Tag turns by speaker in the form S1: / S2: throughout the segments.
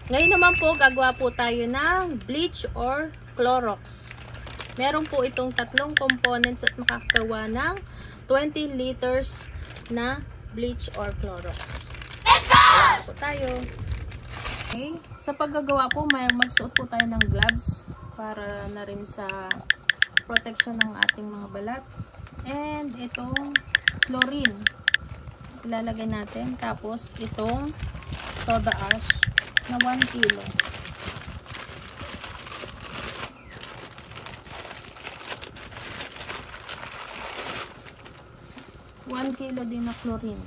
S1: Ngayon naman po, gagawa po tayo ng bleach or Clorox. Meron po itong tatlong components at makakagawa ng 20 liters na bleach or Clorox. Let's go! Gagawa po tayo. Okay. Sa paggagawa po, magsuot po tayo ng gloves para na rin sa protection ng ating mga balat. And itong chlorine. Ilalagay natin. Tapos itong soda ash na 1 kilo. Kilo din na chlorine.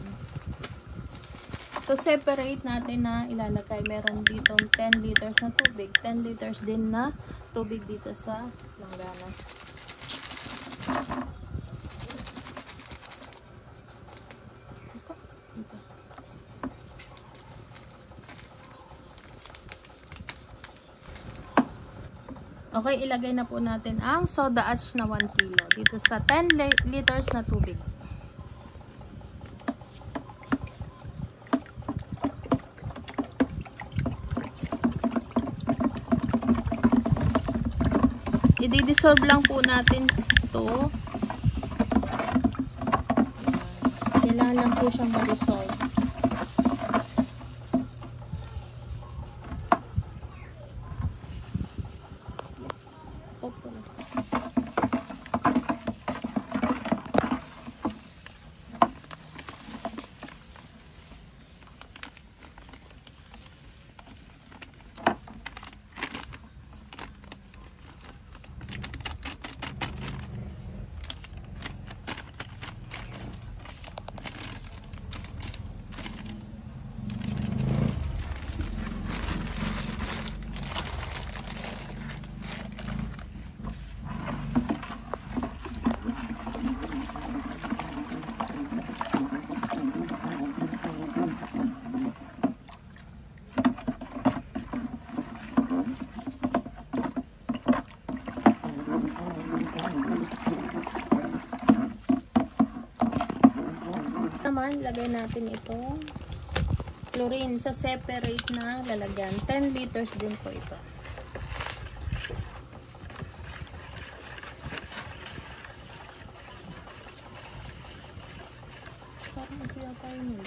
S1: So, separate natin na ilalagay. Meron dito 10 liters na tubig. 10 liters din na tubig dito sa langgana. Okay, ilagay na po natin ang soda ash na 1 kilo dito sa 10 liters na tubig. I-dissolve lang po natin ito. Kailangan lang po siyang ma-dissolve. Naman, lagay natin itong chlorine sa separate na lalagyan. 10 liters din po ito. Parang ito yata yun.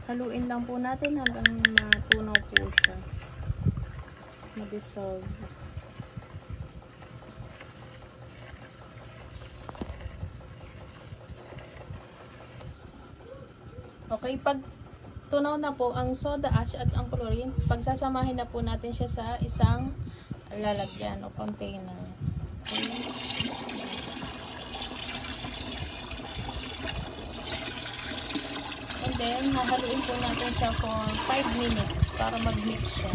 S1: Haluin lang po natin hanggang matunaw po siya. Ma-dissolve. Okay, pag tunaw na po ang soda ash at ang chlorine, pagsasamahin na po natin siya sa isang lalagyan o container. Okay. Then, hahaluin po natin siya for 5 minutes para mag-mix siya.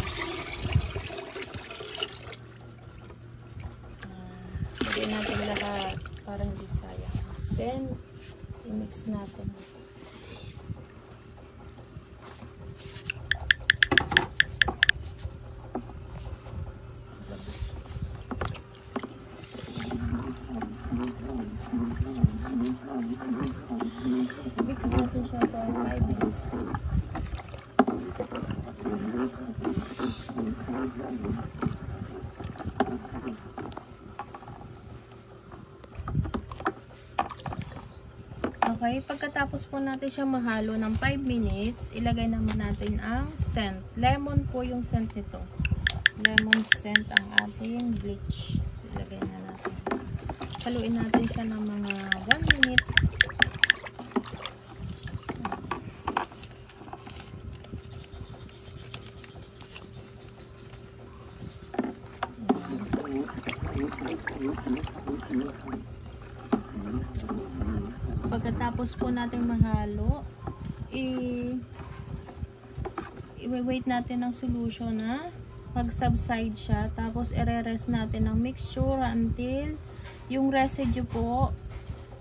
S1: Lagyan natin lahat para hindi sayang. Then, i-mix natin. Mix natin siya for 5 minutes. Okay, pagkatapos po natin siya mahalo ng 5 minutes, ilagay naman natin ang scent. Lemon po yung scent nito. Lemon scent ang ating bleach. Ilagay na natin. Haluin natin siya ng mga 1 minute. Pagkatapos po natin mahalo, i-wait natin ng solution na mag-subside siya. Tapos i-rest natin ng mixture until yung residue po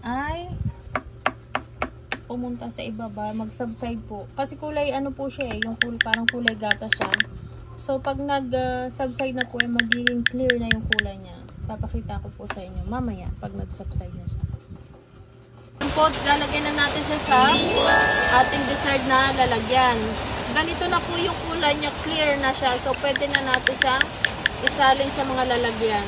S1: ay pumunta sa ibaba, mag-subside po. Kasi kulay ano po siya yung parang kulay gata siya. So pag nag-subside na po, ay magiging clear na yung kulay niya. Papakita ko po sa inyo mamaya pag nag-subside na siya. Po, lalagyan na natin siya sa ating desired na lalagyan. Ganito na po yung kulay niya, clear na siya. So pwede na natin siyang isalin sa mga lalagyan.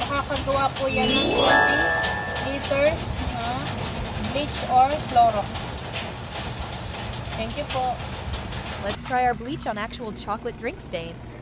S1: Makakagawa po yan ng 20 liters na bleach or Clorox. Thank you po.
S2: Let's try our bleach on actual chocolate drink stains.